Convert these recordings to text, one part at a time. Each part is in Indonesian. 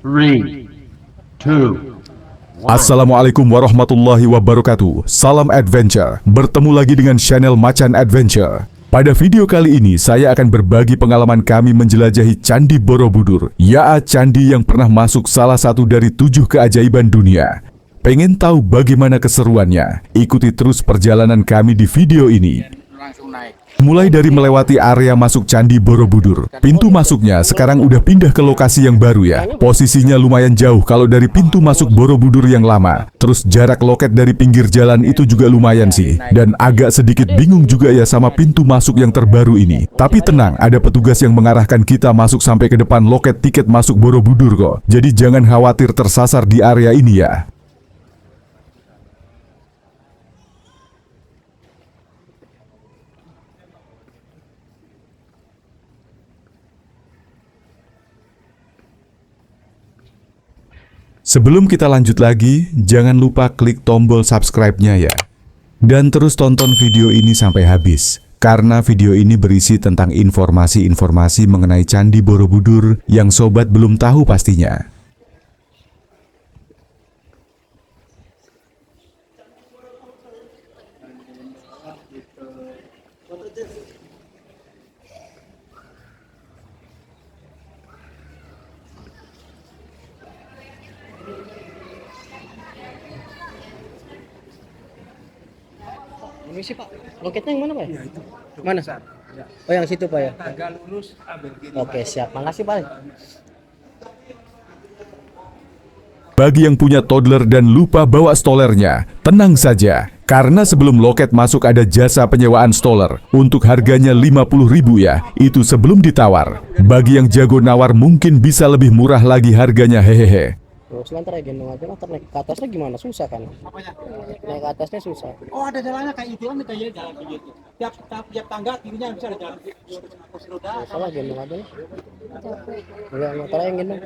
3, 2, Assalamualaikum warahmatullahi wabarakatuh. Salam adventure. Bertemu lagi dengan channel Macan Adventure. Pada video kali ini saya akan berbagi pengalaman kami menjelajahi Candi Borobudur. Ya, candi yang pernah masuk salah satu dari 7 keajaiban dunia. Pengen tahu bagaimana keseruannya? Ikuti terus perjalanan kami di video ini. Mulai dari melewati area masuk Candi Borobudur. Pintu masuknya sekarang udah pindah ke lokasi yang baru ya. Posisinya lumayan jauh kalau dari pintu masuk Borobudur yang lama. Terus jarak loket dari pinggir jalan itu juga lumayan sih. Dan agak sedikit bingung juga ya sama pintu masuk yang terbaru ini. Tapi tenang, ada petugas yang mengarahkan kita masuk sampai ke depan loket tiket masuk Borobudur kok. Jadi jangan khawatir tersasar di area ini ya. Sebelum kita lanjut lagi, jangan lupa klik tombol subscribe-nya ya. Dan terus tonton video ini sampai habis, karena video ini berisi tentang informasi-informasi mengenai Candi Borobudur yang sobat belum tahu pastinya. Ini sih Pak, loketnya yang mana Pak? Ya, itu. Mana? Ya. Oh yang situ Pak ya? Agak lurus. Oke siap, makasih Pak. Bagi yang punya toddler dan lupa bawa stolernya, tenang saja. Karena sebelum loket masuk ada jasa penyewaan stoler. Untuk harganya 50.000 ya, itu sebelum ditawar. Bagi yang jago nawar mungkin bisa lebih murah lagi harganya, hehehe. Sebentar ya gendong aja lah, naik ke atasnya gimana? Susah kan? Apanya? Naik ke atasnya susah. Oh ada jalannya kayak itu kan, kayak jalan begitu. Tiap tangga kirinya bisa ada jalan. Kursi roda. Salah gendong aja lah. Enggak motor yang gendong.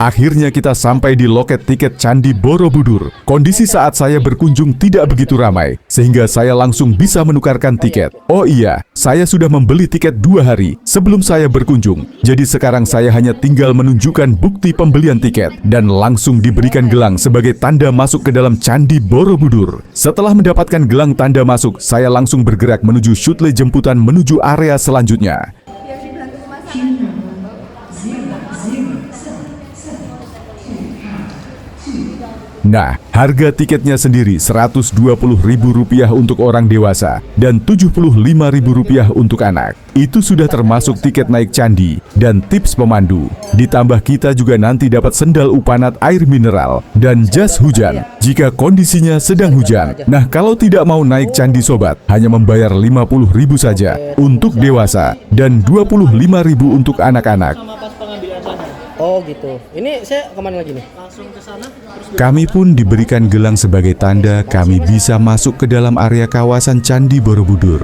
Akhirnya kita sampai di loket tiket Candi Borobudur. Kondisi saat saya berkunjung tidak begitu ramai, sehingga saya langsung bisa menukarkan tiket. Oh iya, saya sudah membeli tiket 2 hari sebelum saya berkunjung. Jadi sekarang saya hanya tinggal menunjukkan bukti pembelian tiket dan langsung diberikan gelang sebagai tanda masuk ke dalam Candi Borobudur. Setelah mendapatkan gelang tanda masuk, saya langsung bergerak menuju shuttle jemputan menuju area selanjutnya. Nah, harga tiketnya sendiri Rp120.000 untuk orang dewasa dan Rp75.000 untuk anak. Itu sudah termasuk tiket naik candi dan tips pemandu. Ditambah kita juga nanti dapat sendal upanat air mineral dan jas hujan jika kondisinya sedang hujan. Nah, kalau tidak mau naik candi sobat, hanya membayar Rp50.000 saja untuk dewasa dan Rp25.000 untuk anak-anak. Oh gitu. Ini saya kemana lagi nih? Langsung ke sana. Kami pun diberikan gelang sebagai tanda kami bisa masuk ke dalam area kawasan Candi Borobudur.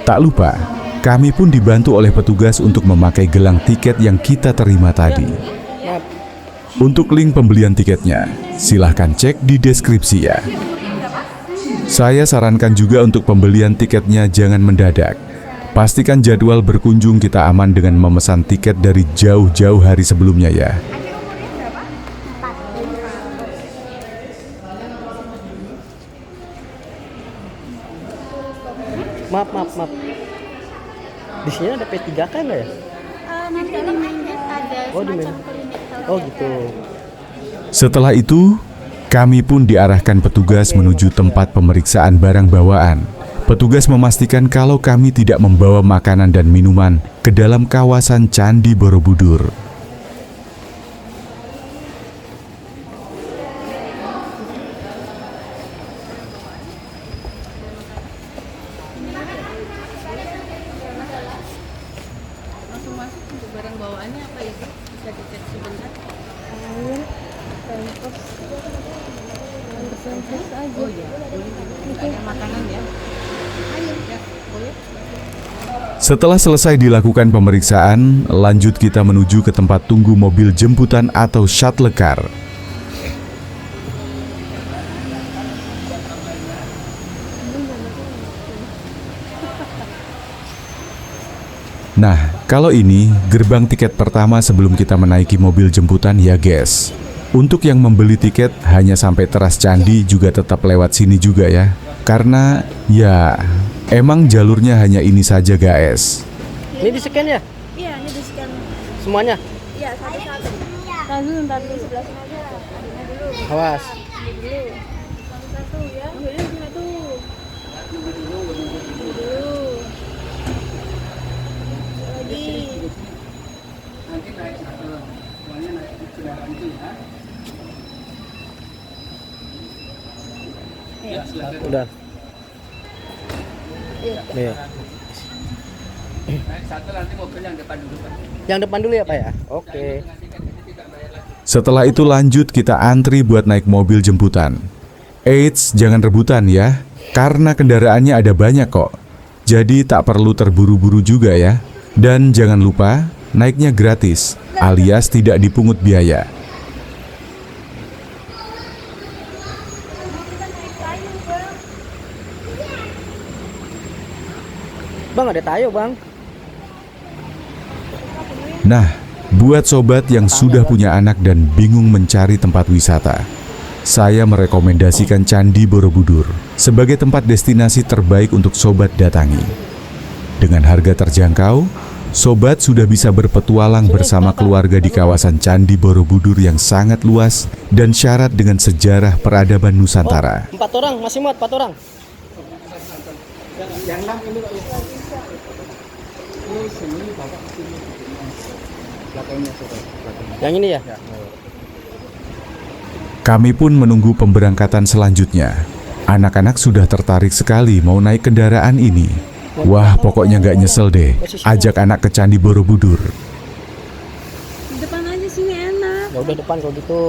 Tak lupa, kami pun dibantu oleh petugas untuk memakai gelang tiket yang kita terima tadi. Untuk link pembelian tiketnya, silahkan cek di deskripsi ya. Saya sarankan juga untuk pembelian tiketnya jangan mendadak. Pastikan jadwal berkunjung kita aman dengan memesan tiket dari jauh-jauh hari sebelumnya ya. Maaf. Di sini ada P3K nggak ya? Nanti di mainnet ada Oh, di semacam mainnet. klinik Oh gitu. Setelah itu, Kami pun diarahkan petugas menuju tempat pemeriksaan barang bawaan. Petugas memastikan kalau kami tidak membawa makanan dan minuman ke dalam kawasan Candi Borobudur. Langsung masuk untuk barang bawaannya apa itu? Bisa dicek sebentar. Oh iya, boleh. Ada makanan ya? Ya, boleh. Setelah selesai dilakukan pemeriksaan, lanjut kita menuju ke tempat tunggu mobil jemputan atau shuttle car. Nah, kalau ini gerbang tiket pertama sebelum kita menaiki mobil jemputan ya guys. Untuk yang membeli tiket hanya sampai teras candi juga tetap lewat sini juga ya. Karena ya emang jalurnya hanya ini saja guys. Ini di scan ya? Iya, ini di scan. Semuanya? Iya, satu-satu. Ntar dulu sebelah sini aja. Adiknya dulu. Awas. Dulu. Satu-satu ya. Ambilnya satu. Dulu. Lagi. Udah. Iya. Yang depan dulu ya Pak ya? Oke. Setelah itu lanjut kita antri buat naik mobil jemputan. Eits, jangan rebutan ya, karena kendaraannya ada banyak kok. Jadi tak perlu terburu-buru juga ya. Dan jangan lupa, naiknya gratis, alias tidak dipungut biaya. Bang, ada tayo bang. Nah, buat sobat yang sudah punya anak dan bingung mencari tempat wisata, saya merekomendasikan Candi Borobudur sebagai tempat destinasi terbaik untuk sobat datangi. Dengan harga terjangkau, sobat sudah bisa berpetualang bersama keluarga di kawasan Candi Borobudur yang sangat luas dan syarat dengan sejarah peradaban Nusantara. 4 orang, masih muat 4 orang. Yang 6 ini Pak. Ini sini bapak sini. Belakangnya coba. Yang ini ya? Kami pun menunggu pemberangkatan selanjutnya. Anak-anak sudah tertarik sekali mau naik kendaraan ini. Wah, pokoknya nggak nyesel deh. Ajak anak ke Candi Borobudur. Di depan aja sini enak. Ya udah depan kalau gitu.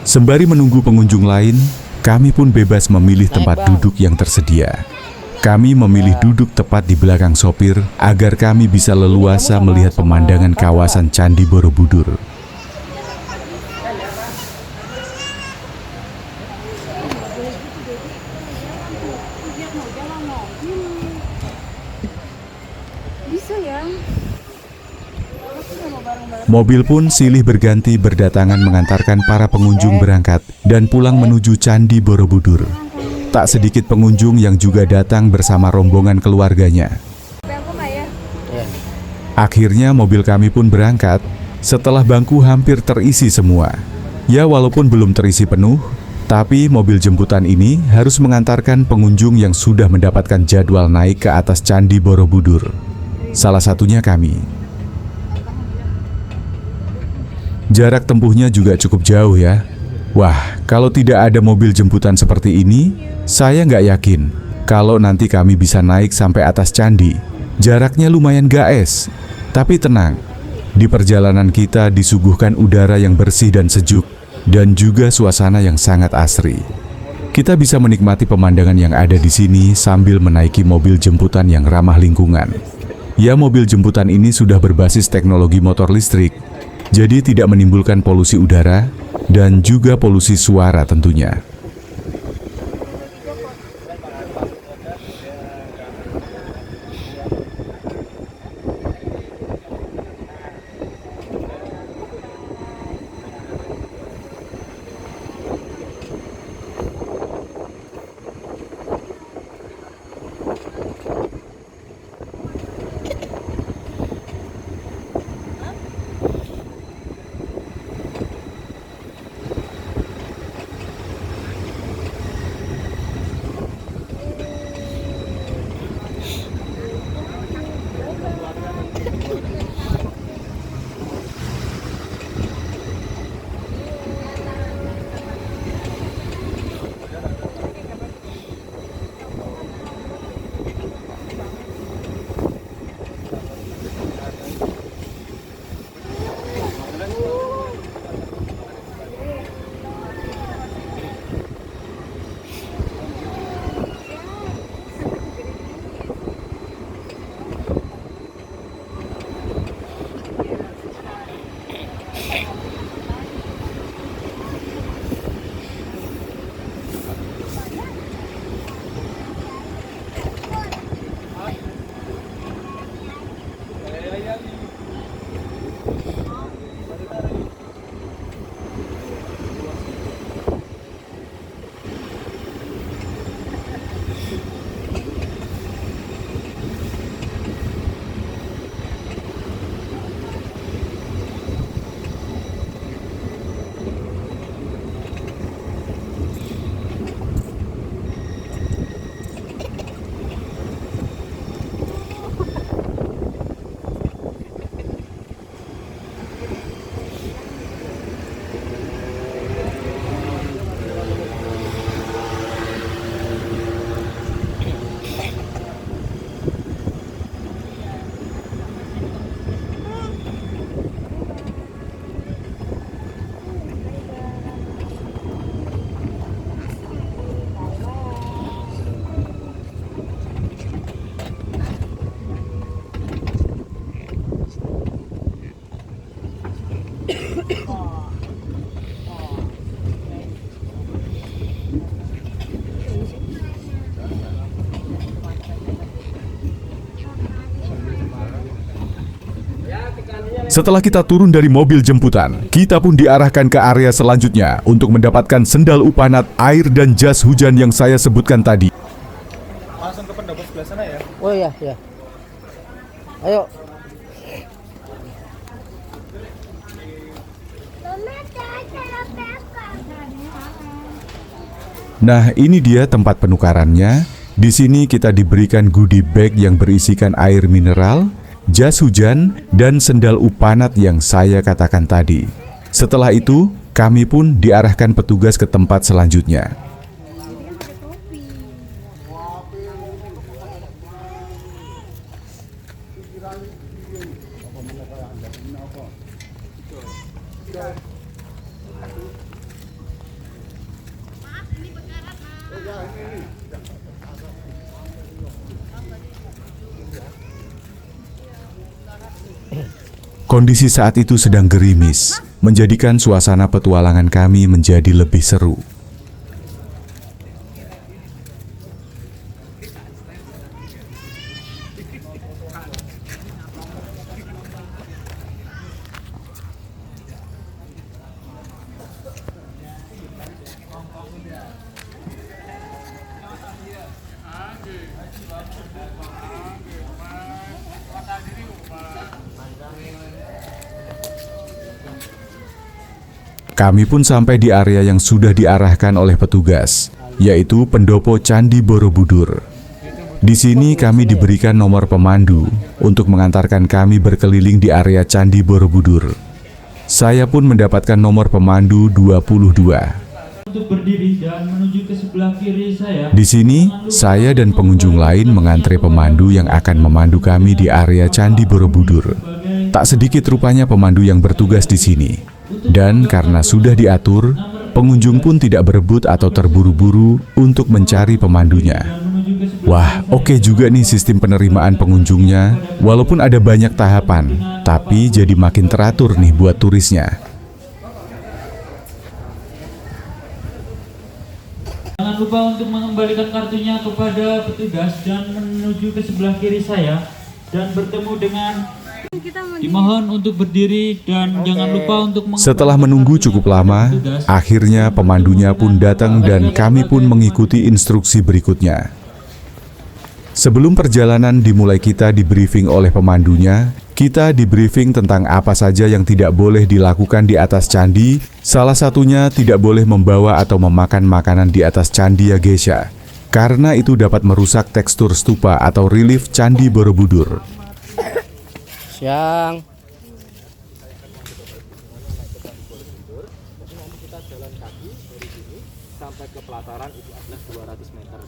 Sembari menunggu pengunjung lain, kami pun bebas memilih tempat duduk yang tersedia. Kami memilih duduk tepat di belakang sopir agar kami bisa leluasa melihat pemandangan kawasan Candi Borobudur. Bisa ya. Mobil pun silih berganti berdatangan mengantarkan para pengunjung berangkat dan pulang menuju Candi Borobudur. Tak sedikit pengunjung yang juga datang bersama rombongan keluarganya. Bangku nggak ya? Akhirnya mobil kami pun berangkat setelah bangku hampir terisi semua. Ya walaupun belum terisi penuh, tapi mobil jemputan ini harus mengantarkan pengunjung yang sudah mendapatkan jadwal naik ke atas Candi Borobudur. Salah satunya kami. Jarak tempuhnya juga cukup jauh ya. Wah, kalau tidak ada mobil jemputan seperti ini, saya nggak yakin kalau nanti kami bisa naik sampai atas candi. Jaraknya lumayan gaes, tapi tenang. Di perjalanan kita disuguhkan udara yang bersih dan sejuk, dan juga suasana yang sangat asri. Kita bisa menikmati pemandangan yang ada di sini sambil menaiki mobil jemputan yang ramah lingkungan. Ya, mobil jemputan ini sudah berbasis teknologi motor listrik, jadi tidak menimbulkan polusi udara dan juga polusi suara tentunya. Setelah kita turun dari mobil jemputan, kita pun diarahkan ke area selanjutnya untuk mendapatkan sendal upanat, air, dan jas hujan yang saya sebutkan tadi. Langsung ke pendopo sebelah sana ya. Oh iya, ya. Ayo. Nah, ini dia tempat penukarannya. Di sini kita diberikan goodie bag yang berisikan air mineral, jas hujan, dan sendal upanat yang saya katakan tadi. Setelah itu, kami pun diarahkan petugas ke tempat selanjutnya. Kondisi saat itu sedang gerimis, menjadikan suasana petualangan kami menjadi lebih seru. Kami pun sampai di area yang sudah diarahkan oleh petugas, yaitu pendopo Candi Borobudur. Di sini kami diberikan nomor pemandu untuk mengantarkan kami berkeliling di area Candi Borobudur. Saya pun mendapatkan nomor pemandu 22. Untuk berdiri dan menuju ke sebelah kiri saya. Di sini, saya dan pengunjung lain mengantre pemandu yang akan memandu kami di area Candi Borobudur. Tak sedikit rupanya pemandu yang bertugas di sini. Dan karena sudah diatur, pengunjung pun tidak berebut atau terburu-buru untuk mencari pemandunya. Wah, oke juga nih sistem penerimaan pengunjungnya. Walaupun ada banyak tahapan, tapi jadi makin teratur nih buat turisnya. Jangan lupa untuk mengembalikan kartunya kepada petugas dan menuju ke sebelah kiri saya dan bertemu dengan. Dimohon untuk berdiri dan jangan lupa untuk Setelah menunggu cukup lama, akhirnya pemandunya pun datang dan kami pun mengikuti instruksi berikutnya. Sebelum perjalanan dimulai, kita di briefing oleh pemandunya. Kita di briefing tentang apa saja yang tidak boleh dilakukan di atas candi. Salah satunya tidak boleh membawa atau memakan makanan di atas candi ya guys ya, karena itu dapat merusak tekstur stupa atau relief Candi Borobudur. Siang. Kita jalan kaki dari sini sampai ke pelataran itu adalah 200 meter.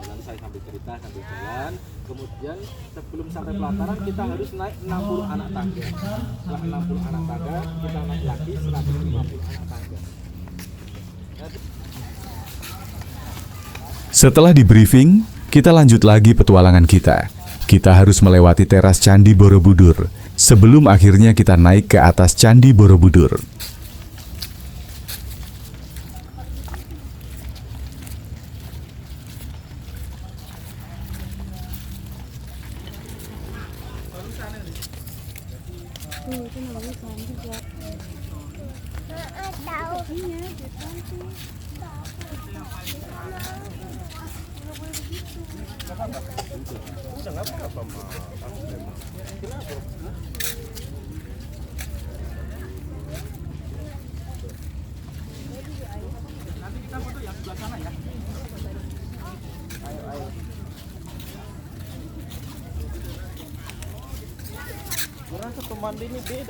Nanti saya sambil cerita sambil jalan. Kemudian sebelum sampai pelataran kita harus naik 60 anak tangga. Setelah 60 anak tangga kita naik lagi 150 anak tangga. Setelah di briefing, kita lanjut lagi petualangan kita. Kita harus melewati teras Candi Borobudur sebelum akhirnya kita naik ke atas Candi Borobudur.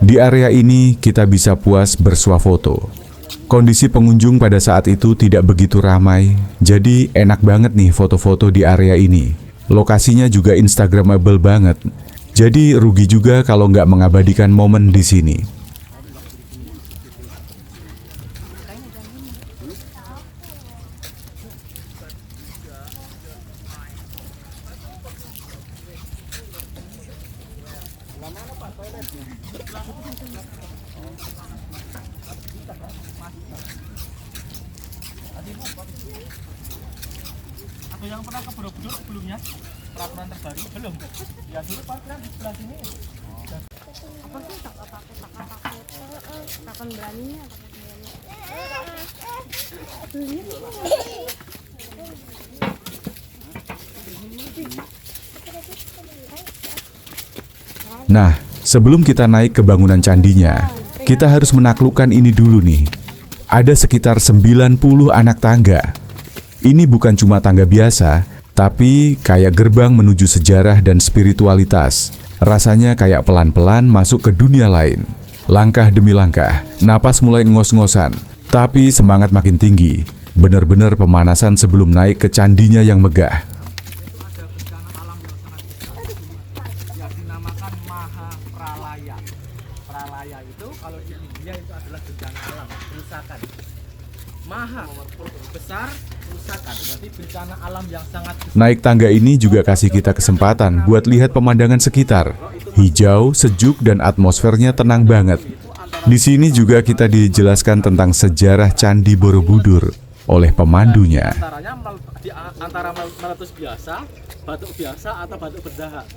Di area ini kita bisa puas bersuah foto. Kondisi pengunjung pada saat itu tidak begitu ramai, jadi enak banget nih foto-foto di area ini. Lokasinya juga instagramable banget, jadi rugi juga kalau nggak mengabadikan momen di sini. Atau yang pernah ke Borobudur sebelumnya, peraturan terbaru belum? Ya dulu parkiran di sebelah sini. Apa sih tak takkan beraninya, Nah, sebelum kita naik ke bangunan candinya, kita harus menaklukkan ini dulu nih. Ada sekitar 90 anak tangga. Ini bukan cuma tangga biasa, tapi kayak gerbang menuju sejarah dan spiritualitas. Rasanya kayak pelan-pelan masuk ke dunia lain. Langkah demi langkah, napas mulai ngos-ngosan, tapi semangat makin tinggi. Benar-benar pemanasan sebelum naik ke candinya yang megah. Yang dinamakan Maha Pralaya. Pralaya itu kalau di India itu adalah bencana alam, kerusakan. Maha besar, kerusakan. Berarti bencana alam yang sangat besar. Naik tangga ini juga kasih kita kesempatan buat lihat pemandangan sekitar. Hijau, sejuk, dan atmosfernya tenang banget. Di sini juga kita dijelaskan tentang sejarah Candi Borobudur oleh pemandunya. Antara meletus biasa, batuk biasa, atau batuk berdahak.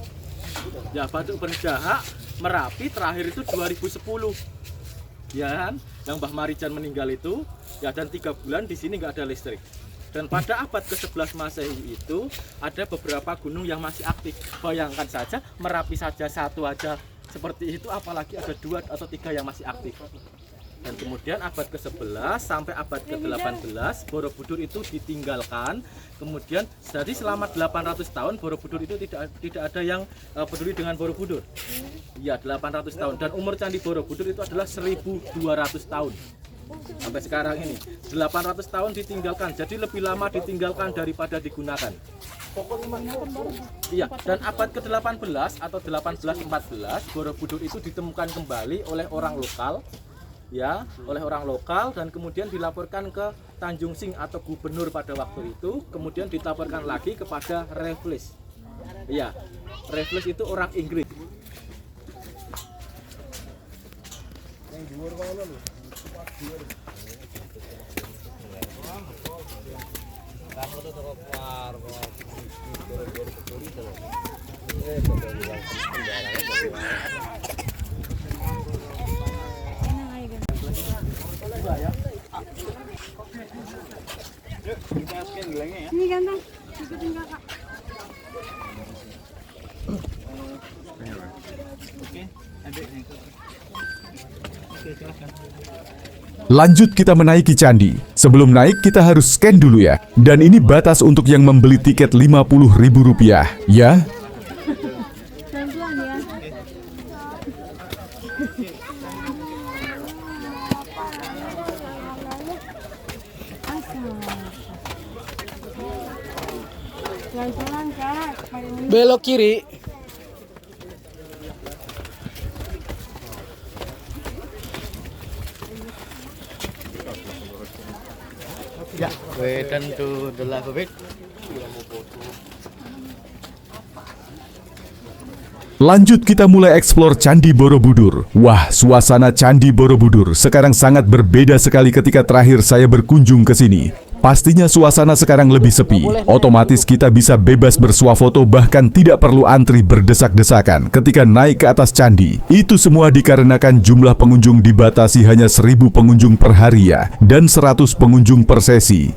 Ya, batuk berdahak Merapi terakhir itu 2010. Ya kan? Yang Mbah Marijan meninggal itu, ya, dan 3 bulan di sini nggak ada listrik. Dan pada abad ke-11 Masehi itu ada beberapa gunung yang masih aktif. Bayangkan saja, Merapi saja satu aja seperti itu, apalagi ada 2 atau 3 yang masih aktif. Dan kemudian abad ke-11 sampai abad ke-18 Borobudur itu ditinggalkan. Kemudian jadi selama 800 tahun Borobudur itu tidak ada yang peduli dengan Borobudur. Ya, 800 tahun. Dan umur Candi Borobudur itu adalah 1200 tahun. Sampai sekarang ini 800 tahun ditinggalkan. Jadi lebih lama ditinggalkan daripada digunakan. Iya, dan abad ke-18 atau 1814 Borobudur itu ditemukan kembali oleh orang lokal. Ya, oleh orang lokal, dan kemudian dilaporkan ke Tanjung Sing atau gubernur pada waktu itu, kemudian dilaporkan lagi kepada Raffles. Ya, Raffles itu orang Inggris. Ini ganteng, ikutin kakak. Lanjut kita menaiki candi. Sebelum naik kita harus scan dulu ya. Dan ini batas untuk yang membeli tiket Rp50.000 ya. Pelan-pelan ya. Pelan-pelan kak. Belok kiri. Ya, we turn to the left of it. Lanjut kita mulai eksplor Candi Borobudur. Wah, suasana Candi Borobudur sekarang sangat berbeda sekali ketika terakhir saya berkunjung ke sini. Pastinya suasana sekarang lebih sepi. Otomatis kita bisa bebas bersuah foto, bahkan tidak perlu antri berdesak-desakan ketika naik ke atas candi. Itu semua dikarenakan jumlah pengunjung dibatasi hanya 1000 pengunjung per hari ya, dan 100 pengunjung per sesi.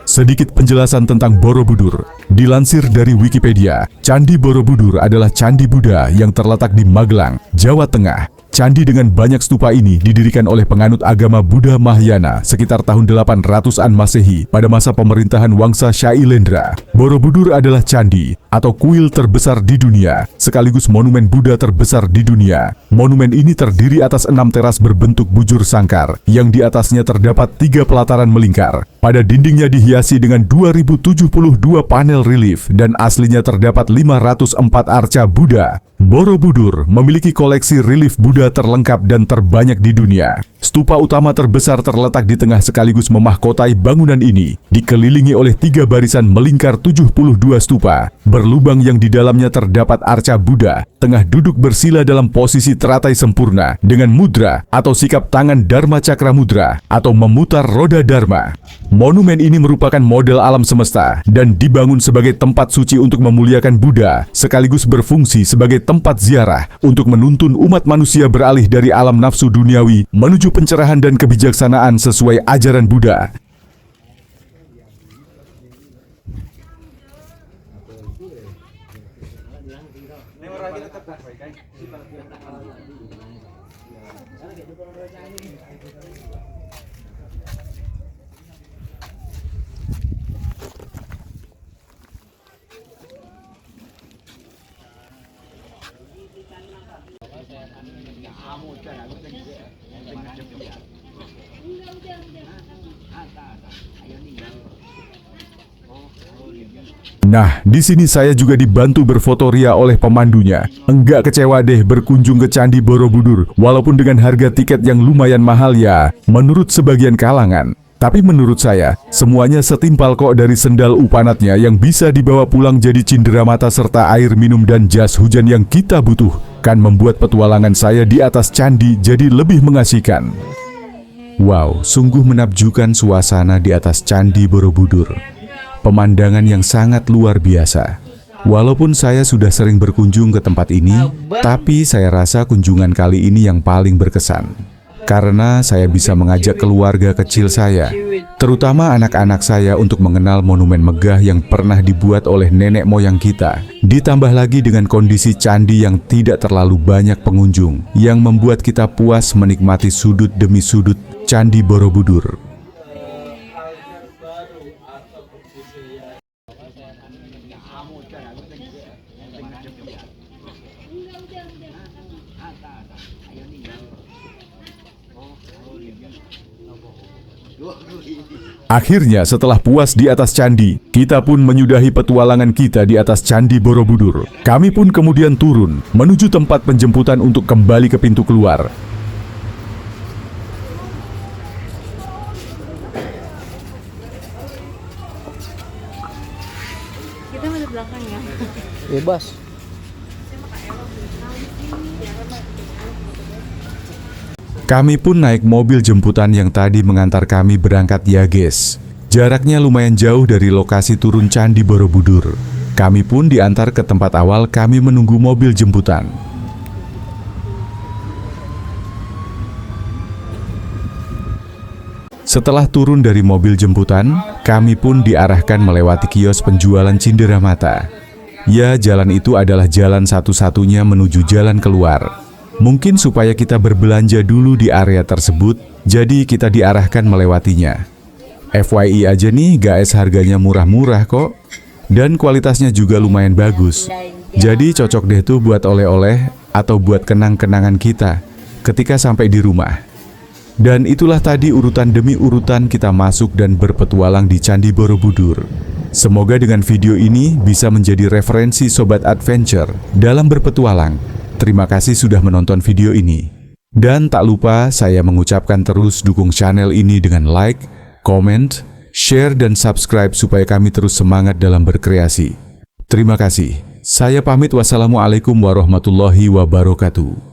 Sedikit penjelasan tentang Borobudur. Dilansir dari Wikipedia, Candi Borobudur adalah candi Buddha yang terletak di Magelang, Jawa Tengah. Candi dengan banyak stupa ini didirikan oleh penganut agama Buddha Mahayana sekitar tahun 800-an Masehi pada masa pemerintahan Wangsa Shailendra. Borobudur adalah candi atau kuil terbesar di dunia, sekaligus monumen Buddha terbesar di dunia. Monumen ini terdiri atas 6 teras berbentuk bujur sangkar, yang di atasnya terdapat 3 pelataran melingkar. Pada dindingnya dihiasi dengan 2072 panel relief, dan aslinya terdapat 504 arca Buddha. Borobudur memiliki koleksi relief Buddha terlengkap dan terbanyak di dunia. Stupa utama terbesar terletak di tengah sekaligus memahkotai bangunan ini, dikelilingi oleh 3 barisan melingkar 72 stupa, berlubang yang di dalamnya terdapat arca Buddha, tengah duduk bersila dalam posisi teratai sempurna dengan mudra atau sikap tangan Dharma Cakra Mudra atau memutar roda Dharma. Monumen ini merupakan model alam semesta dan dibangun sebagai tempat suci untuk memuliakan Buddha, sekaligus berfungsi sebagai tempat ziarah untuk menuntun umat manusia beralih dari alam nafsu duniawi menuju pencerahan dan kebijaksanaan sesuai ajaran Buddha. Nah, di sini saya juga dibantu berfoto ria oleh pemandunya. Enggak kecewa deh berkunjung ke Candi Borobudur, walaupun dengan harga tiket yang lumayan mahal ya, menurut sebagian kalangan. Tapi menurut saya, semuanya setimpal kok dari sendal upanatnya yang bisa dibawa pulang jadi cenderamata serta air minum dan jas hujan yang kita butuhkan membuat petualangan saya di atas candi jadi lebih mengasihkan. Wow, sungguh menakjubkan suasana di atas Candi Borobudur. Pemandangan yang sangat luar biasa. Walaupun saya sudah sering berkunjung ke tempat ini, tapi saya rasa kunjungan kali ini yang paling berkesan. Karena saya bisa mengajak keluarga kecil saya, terutama anak-anak saya untuk mengenal monumen megah yang pernah dibuat oleh nenek moyang kita. Ditambah lagi dengan kondisi candi yang tidak terlalu banyak pengunjung, yang membuat kita puas menikmati sudut demi sudut Candi Borobudur. Akhirnya setelah puas di atas candi, kita pun menyudahi petualangan kita di atas Candi Borobudur. Kami pun kemudian turun, menuju tempat penjemputan untuk kembali ke pintu keluar. Kita masuk belakang ya. Bebas. Kami pun naik mobil jemputan yang tadi mengantar kami berangkat ya guys. Jaraknya lumayan jauh dari lokasi turun Candi Borobudur. Kami pun diantar ke tempat awal kami menunggu mobil jemputan. Setelah turun dari mobil jemputan, kami pun diarahkan melewati kios penjualan cenderamata. Ya, jalan itu adalah jalan satu-satunya menuju jalan keluar. Mungkin supaya kita berbelanja dulu di area tersebut, jadi kita diarahkan melewatinya. FYI aja nih guys, harganya murah-murah kok. Dan kualitasnya juga lumayan bagus. Jadi cocok deh tuh buat oleh-oleh atau buat kenang-kenangan kita ketika sampai di rumah. Dan itulah tadi urutan demi urutan kita masuk dan berpetualang di Candi Borobudur. Semoga dengan video ini bisa menjadi referensi Sobat Adventure dalam berpetualang. Terima kasih sudah menonton video ini. Dan tak lupa saya mengucapkan terus dukung channel ini dengan like, comment, share, dan subscribe supaya kami terus semangat dalam berkreasi. Terima kasih. Saya pamit, wassalamualaikum warahmatullahi wabarakatuh.